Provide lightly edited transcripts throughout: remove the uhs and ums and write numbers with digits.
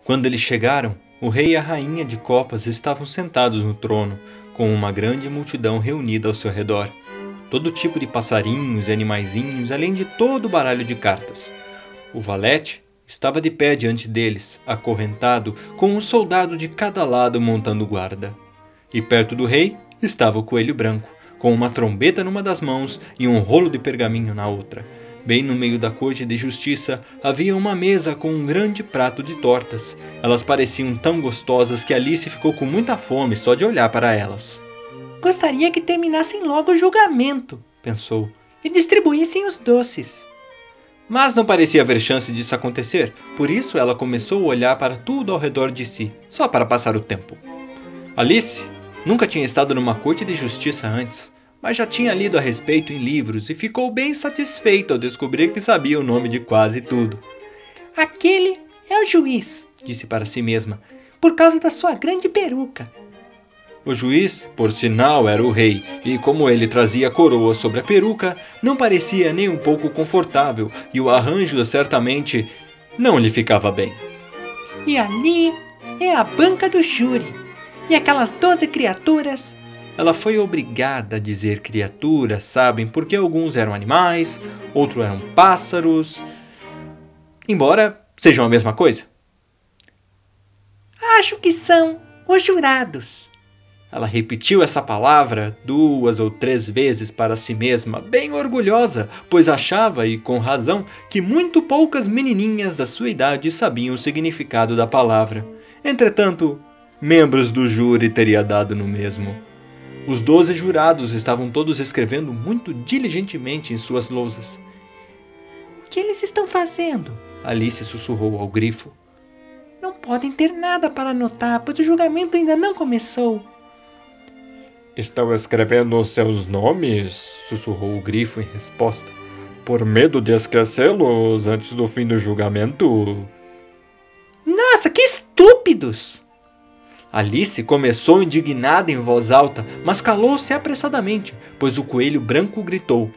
Quando eles chegaram, o rei e a rainha de copas estavam sentados no trono, com uma grande multidão reunida ao seu redor. Todo tipo de passarinhos e animaizinhos, além de todo o baralho de cartas. O valete estava de pé diante deles, acorrentado, com um soldado de cada lado montando guarda. E perto do rei estava o coelho branco, com uma trombeta numa das mãos e um rolo de pergaminho na outra. Bem no meio da corte de justiça havia uma mesa com um grande prato de tortas. Elas pareciam tão gostosas que Alice ficou com muita fome só de olhar para elas. Gostaria que terminassem logo o julgamento, pensou, e distribuíssem os doces. Mas não parecia haver chance disso acontecer, por isso ela começou a olhar para tudo ao redor de si, só para passar o tempo. Alice nunca tinha estado numa corte de justiça antes, mas já tinha lido a respeito em livros e ficou bem satisfeita ao descobrir que sabia o nome de quase tudo. Aquele é o juiz, disse para si mesma, por causa da sua grande peruca. O juiz, por sinal, era o rei, e como ele trazia a coroa sobre a peruca, não parecia nem um pouco confortável, e o arranjo certamente não lhe ficava bem. E ali é a banca do júri, e aquelas 12 criaturas... Ela foi obrigada a dizer criaturas, sabem, porque alguns eram animais, outros eram pássaros, embora sejam a mesma coisa. Acho que são os jurados. Ela repetiu essa palavra 2 ou 3 vezes para si mesma, bem orgulhosa, pois achava, e com razão, que muito poucas menininhas da sua idade sabiam o significado da palavra. Entretanto, membros do júri teria dado no mesmo. Os 12 jurados estavam todos escrevendo muito diligentemente em suas lousas. O que eles estão fazendo? Alice sussurrou ao grifo. Não podem ter nada para anotar, pois o julgamento ainda não começou. Estão escrevendo os seus nomes? Sussurrou o grifo em resposta. Por medo de esquecê-los antes do fim do julgamento? Nossa, que estúpidos! Alice começou indignada em voz alta, mas calou-se apressadamente, pois o coelho branco gritou.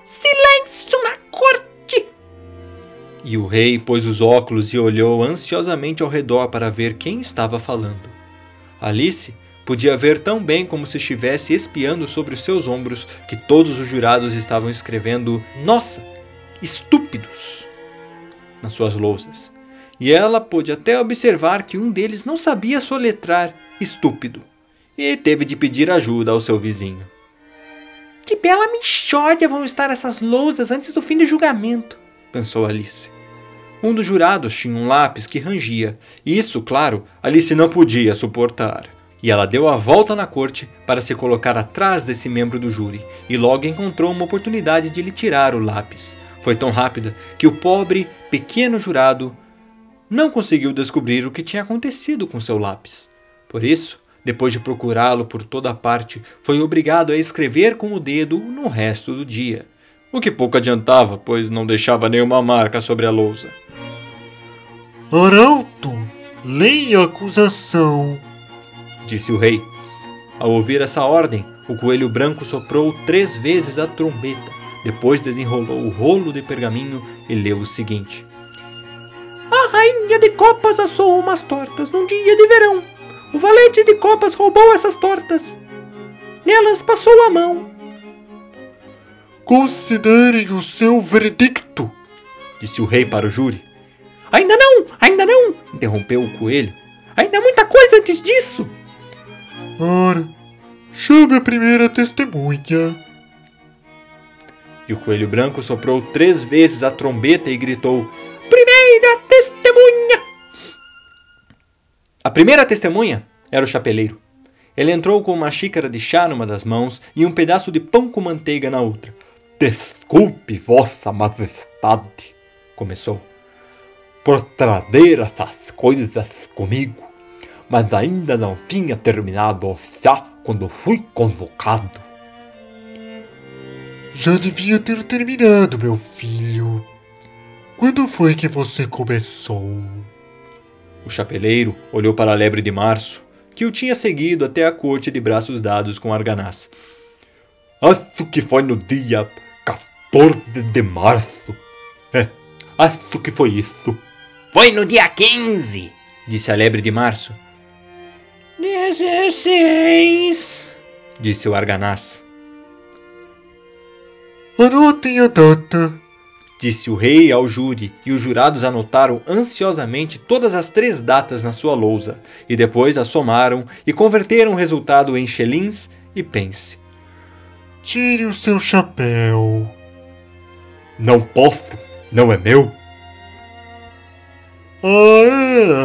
Silêncio na corte! E o rei pôs os óculos e olhou ansiosamente ao redor para ver quem estava falando. Alice podia ver tão bem como se estivesse espiando sobre os seus ombros que todos os jurados estavam escrevendo "Nossa, estúpidos!" nas suas lousas. E ela pôde até observar que um deles não sabia soletrar estúpido, e teve de pedir ajuda ao seu vizinho. Que bela mixórdia vão estar essas lousas antes do fim do julgamento, pensou Alice. Um dos jurados tinha um lápis que rangia, e isso, claro, Alice não podia suportar. E ela deu a volta na corte para se colocar atrás desse membro do júri, e logo encontrou uma oportunidade de lhe tirar o lápis. Foi tão rápida que o pobre, pequeno jurado não conseguiu descobrir o que tinha acontecido com seu lápis. Por isso, depois de procurá-lo por toda parte, foi obrigado a escrever com o dedo no resto do dia. O que pouco adiantava, pois não deixava nenhuma marca sobre a lousa. Arauto, leia a acusação, disse o rei. Ao ouvir essa ordem, o coelho branco soprou 3 vezes a trombeta. Depois desenrolou o rolo de pergaminho e leu o seguinte. A rainha de copas assou umas tortas num dia de verão. O valete de copas roubou essas tortas. Nelas passou a mão. Considerem o seu veredicto, disse o rei para o júri. Ainda não, interrompeu o coelho. Ainda há muita coisa antes disso. Ora, chame a primeira testemunha. E o coelho branco soprou 3 vezes a trombeta e gritou. Primeira testemunha! A primeira testemunha era o chapeleiro. Ele entrou com uma xícara de chá numa das mãos e um pedaço de pão com manteiga na outra. Desculpe, vossa majestade, começou, por trazer essas coisas comigo, mas ainda não tinha terminado o chá quando fui convocado. Já devia ter terminado, meu filho. Quando foi que você começou? O chapeleiro olhou para a lebre de março, que o tinha seguido até a corte de braços dados com Arganaz. Acho que foi no dia 14 de março. Acho que foi isso. Foi no dia 15, disse a lebre de março. 16, disse o arganaz. Anotem a data, Disse o rei ao júri, e os jurados anotaram ansiosamente todas as 3 datas na sua lousa, e depois a somaram e converteram o resultado em xelins e pence. tire o seu chapéu. Não posso, não é meu.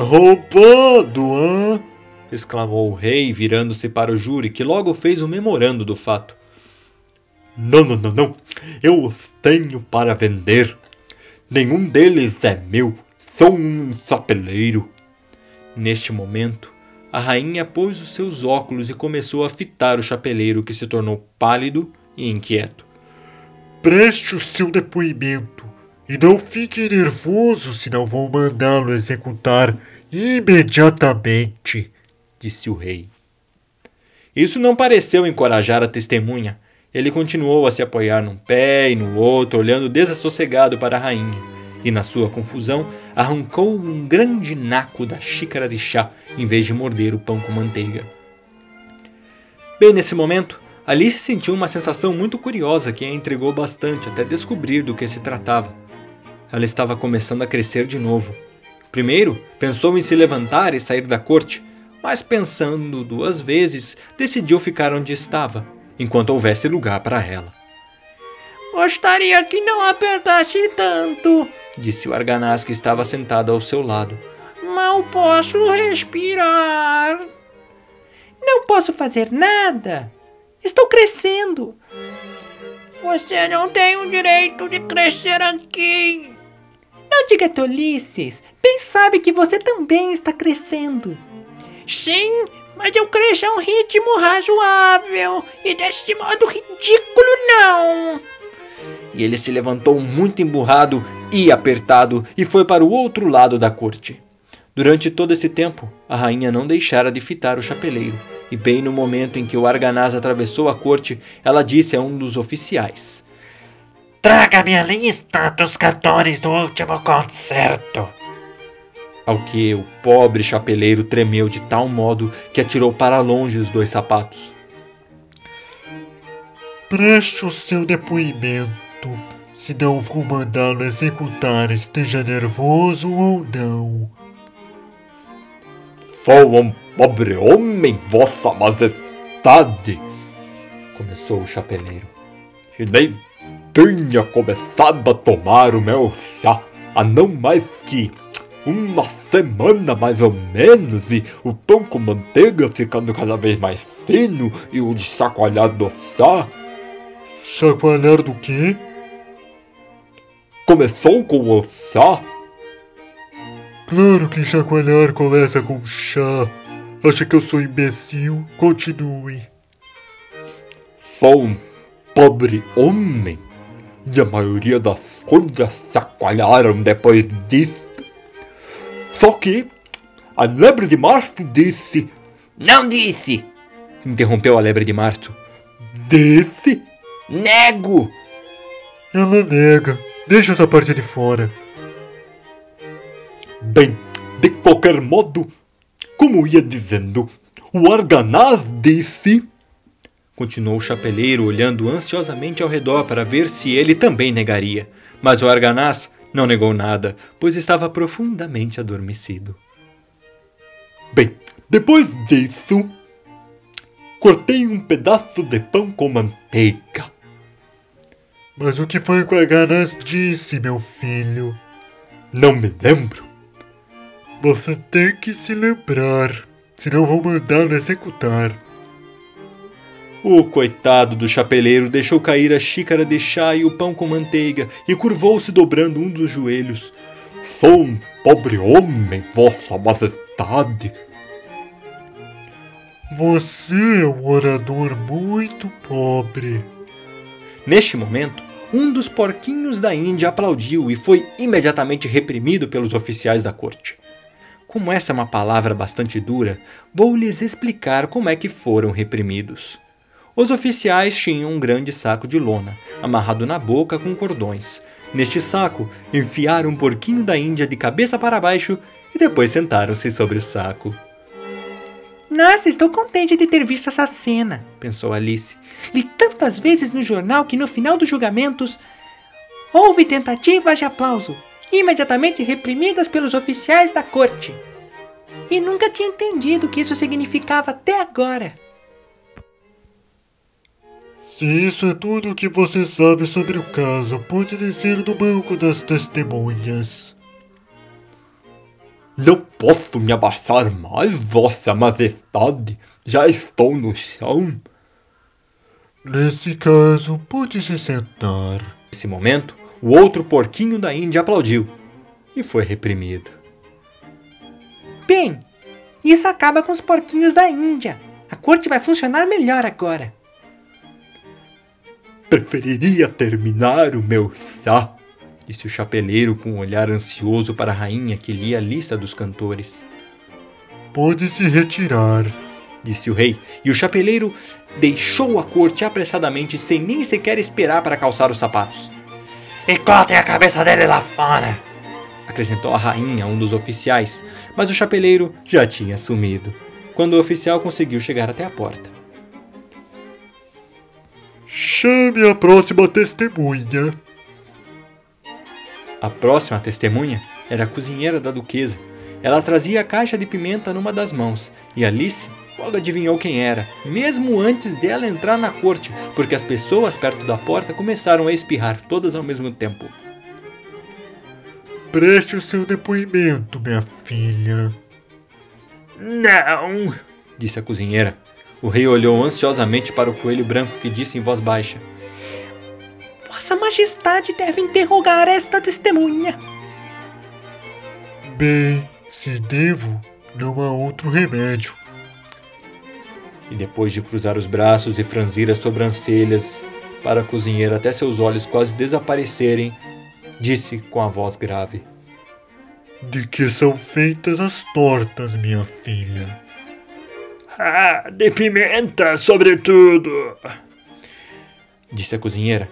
Roubado, hã? Exclamou o rei, virando-se para o júri, que logo fez um memorando do fato. Não. Eu os tenho para vender. Nenhum deles é meu. Sou um chapeleiro. Neste momento, a rainha pôs os seus óculos e começou a fitar o chapeleiro, que se tornou pálido e inquieto. Preste o seu depoimento e não fique nervoso, senão vou mandá-lo executar imediatamente, disse o rei. Isso não pareceu encorajar a testemunha. Ele continuou a se apoiar num pé e no outro, olhando desassossegado para a rainha, e na sua confusão arrancou um grande naco da xícara de chá, em vez de morder o pão com manteiga. Bem nesse momento, Alice sentiu uma sensação muito curiosa que a intrigou bastante até descobrir do que se tratava. Ela estava começando a crescer de novo. Primeiro, pensou em se levantar e sair da corte, mas pensando 2 vezes, decidiu ficar onde estava, enquanto houvesse lugar para ela. Gostaria que não apertasse tanto, disse o arganaz, que estava sentado ao seu lado. Mal posso respirar. Não posso fazer nada. Estou crescendo. Você não tem o direito de crescer aqui. Não diga tolices. Bem sabe que você também está crescendo. Sim, mas eu cresço a um ritmo razoável. E desse modo ridículo não. E ele se levantou muito emburrado e apertado e foi para o outro lado da corte. Durante todo esse tempo, a rainha não deixara de fitar o chapeleiro, e bem no momento em que o arganaz atravessou a corte, ela disse a um dos oficiais: Traga-me a lista dos cantores do último concerto. Ao que o pobre chapeleiro tremeu de tal modo que atirou para longe os 2 sapatos. Preste o seu depoimento, senão vou mandá-lo executar, esteja nervoso ou não. Sou um pobre homem, vossa majestade, começou o chapeleiro. E nem tinha começado a tomar o meu chá há não mais que 1 semana mais ou menos, e o pão com manteiga ficando cada vez mais fino e o chacoalhar do chá. Chacoalhar do quê? Começou com o chá. Claro que chacoalhar começa com chá. Acha que eu sou imbecil? Continue. Sou um pobre homem, e a maioria das coisas chacoalharam depois disso. Só que a lebre de março disse... Não disse! Interrompeu a lebre de março. Disse? Nego! Ela nega. Deixa essa parte de fora. Bem, de qualquer modo, como ia dizendo, o arganaz disse... Continuou o chapeleiro, olhando ansiosamente ao redor para ver se ele também negaria. Mas o arganaz não negou nada, pois estava profundamente adormecido. Bem, depois disso, cortei um pedaço de pão com manteiga. Mas o que foi que o arganaz disse, meu filho? Não me lembro. Você tem que se lembrar, senão vou mandá-lo executar. O coitado do chapeleiro deixou cair a xícara de chá e o pão com manteiga e curvou-se dobrando um dos joelhos. Sou um pobre homem, vossa majestade. Você é um orador muito pobre. Neste momento, um dos porquinhos da Índia aplaudiu e foi imediatamente reprimido pelos oficiais da corte. Como essa é uma palavra bastante dura, vou lhes explicar como é que foram reprimidos. Os oficiais tinham um grande saco de lona, amarrado na boca com cordões. Neste saco, enfiaram um porquinho da Índia de cabeça para baixo e depois sentaram-se sobre o saco. Nossa, estou contente de ter visto essa cena, pensou Alice. Li tantas vezes no jornal que no final dos julgamentos houve tentativas de aplauso, imediatamente reprimidas pelos oficiais da corte. E nunca tinha entendido o que isso significava até agora. Se isso é tudo o que você sabe sobre o caso, pode descer do banco das testemunhas. Não posso me abaixar mais, Vossa Majestade. Já estou no chão. Nesse caso, pode se sentar. Nesse momento, o outro porquinho da Índia aplaudiu e foi reprimido. Bem, isso acaba com os porquinhos da Índia. A corte vai funcionar melhor agora. Preferiria terminar o meu chá, disse o chapeleiro com um olhar ansioso para a rainha que lia a lista dos cantores. Pode se retirar, disse o rei, e o chapeleiro deixou a corte apressadamente sem nem sequer esperar para calçar os sapatos. E cortem a cabeça dele lá fora, acrescentou a rainha a um dos oficiais, mas o chapeleiro já tinha sumido, quando o oficial conseguiu chegar até a porta. Chame a próxima testemunha. A próxima testemunha era a cozinheira da duquesa. Ela trazia a caixa de pimenta numa das mãos, e Alice logo adivinhou quem era, mesmo antes dela entrar na corte, porque as pessoas perto da porta começaram a espirrar todas ao mesmo tempo. Preste o seu depoimento, minha filha. Não, disse a cozinheira. O rei olhou ansiosamente para o coelho branco que disse em voz baixa: Vossa Majestade deve interrogar esta testemunha. Bem, se devo, não há outro remédio. E depois de cruzar os braços e franzir as sobrancelhas para a cozinheira até seus olhos quase desaparecerem, disse com a voz grave: De que são feitas as tortas, minha filha? Ah, de pimenta, sobretudo, disse a cozinheira.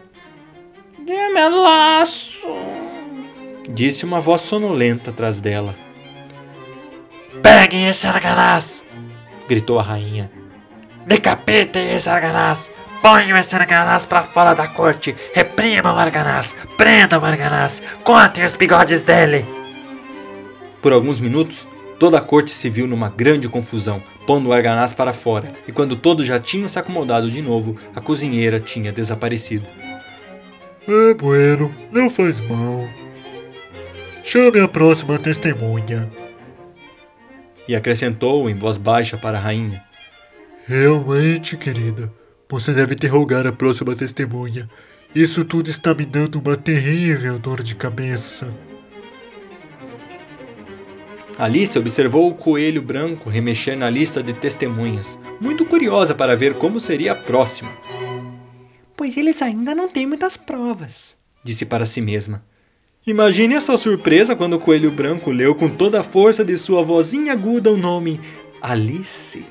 De melaço, disse uma voz sonolenta atrás dela. Peguem esse arganaz, gritou a rainha. Decapitem esse arganaz, ponham esse arganaz para fora da corte, reprimam o arganaz, prendam o arganaz, cortem os bigodes dele. Por alguns minutos, toda a corte se viu numa grande confusão, pondo o arganaz para fora, e quando todos já tinham se acomodado de novo, a cozinheira tinha desaparecido. É bueno, não faz mal. Chame a próxima testemunha. E acrescentou em voz baixa para a rainha: Realmente, querida, você deve interrogar a próxima testemunha. Isso tudo está me dando uma terrível dor de cabeça. Alice observou o coelho branco remexer na lista de testemunhas, muito curiosa para ver como seria a próxima. Pois eles ainda não têm muitas provas, disse para si mesma. Imagine essa surpresa quando o coelho branco leu com toda a força de sua vozinha aguda o nome Alice.